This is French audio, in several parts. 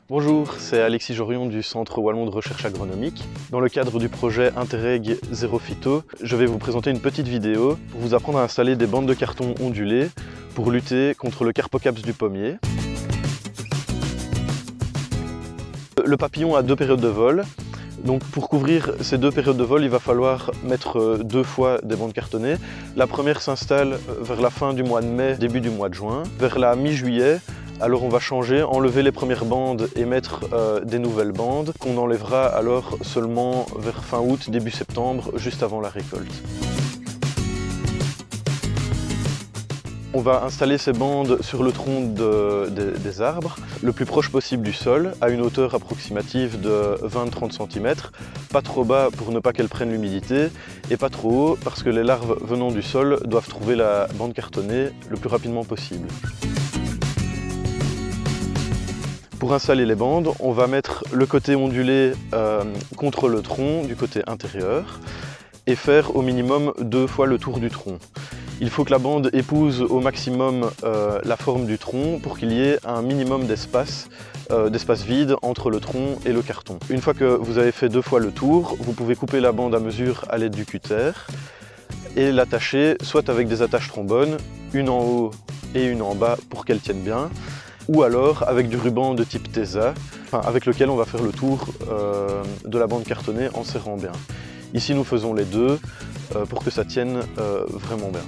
Bonjour, c'est Alexis Jorion du Centre Wallon de Recherche Agronomique. Dans le cadre du projet Interreg Zéro Phyto, je vais vous présenter une petite vidéo pour vous apprendre à installer des bandes de carton ondulées pour lutter contre le carpocaps du pommier. Le papillon a deux périodes de vol. Donc pour couvrir ces deux périodes de vol, il va falloir mettre deux fois des bandes cartonnées. La première s'installe vers la fin du mois de mai, début du mois de juin. Vers la mi-juillet, alors on va changer, enlever les premières bandes et mettre des nouvelles bandes qu'on enlèvera alors seulement vers fin août, début septembre, juste avant la récolte. On va installer ces bandes sur le tronc des arbres, le plus proche possible du sol, à une hauteur approximative de 20-30 cm, pas trop bas pour ne pas qu'elles prennent l'humidité, et pas trop haut parce que les larves venant du sol doivent trouver la bande cartonnée le plus rapidement possible. Pour installer les bandes, on va mettre le côté ondulé contre le tronc du côté intérieur et faire au minimum 2 fois le tour du tronc. Il faut que la bande épouse au maximum la forme du tronc pour qu'il y ait un minimum d'espace vide entre le tronc et le carton. Une fois que vous avez fait 2 fois le tour, vous pouvez couper la bande à mesure à l'aide du cutter et l'attacher soit avec des attaches trombones, une en haut et une en bas pour qu'elles tiennent bien, ou alors avec du ruban de type Tesa, avec lequel on va faire le tour de la bande cartonnée en serrant bien. Ici nous faisons les deux pour que ça tienne vraiment bien.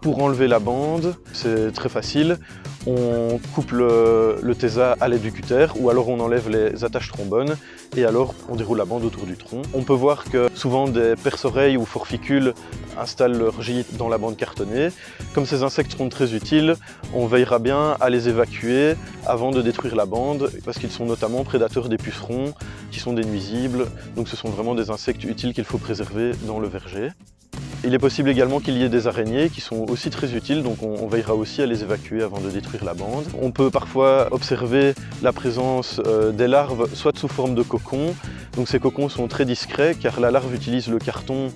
Pour enlever la bande, c'est très facile. On coupe le Tesa à l'aide du cutter ou alors on enlève les attaches trombones et alors on déroule la bande autour du tronc. On peut voir que souvent des perce-oreilles ou forficules installent leur gîte dans la bande cartonnée. Comme ces insectes sont très utiles, on veillera bien à les évacuer avant de détruire la bande parce qu'ils sont notamment prédateurs des pucerons qui sont des nuisibles. Donc ce sont vraiment des insectes utiles qu'il faut préserver dans le verger. Il est possible également qu'il y ait des araignées qui sont aussi très utiles, donc on veillera aussi à les évacuer avant de détruire la bande. On peut parfois observer la présence des larves, soit sous forme de cocons. Donc ces cocons sont très discrets car la larve utilise le carton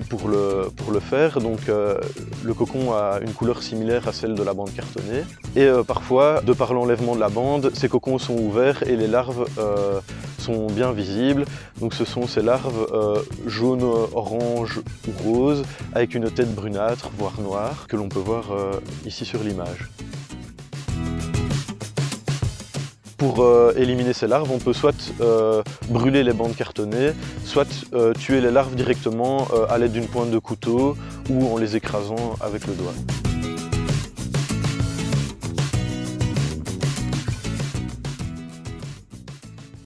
pour le faire, donc le cocon a une couleur similaire à celle de la bande cartonnée. Et parfois, de par l'enlèvement de la bande, ces cocons sont ouverts et les larves sont bien visibles. Donc ce sont ces larves jaunes, orange ou rose, avec une tête brunâtre, voire noire, que l'on peut voir ici sur l'image. Pour éliminer ces larves, on peut soit brûler les bandes cartonnées, soit tuer les larves directement à l'aide d'une pointe de couteau ou en les écrasant avec le doigt.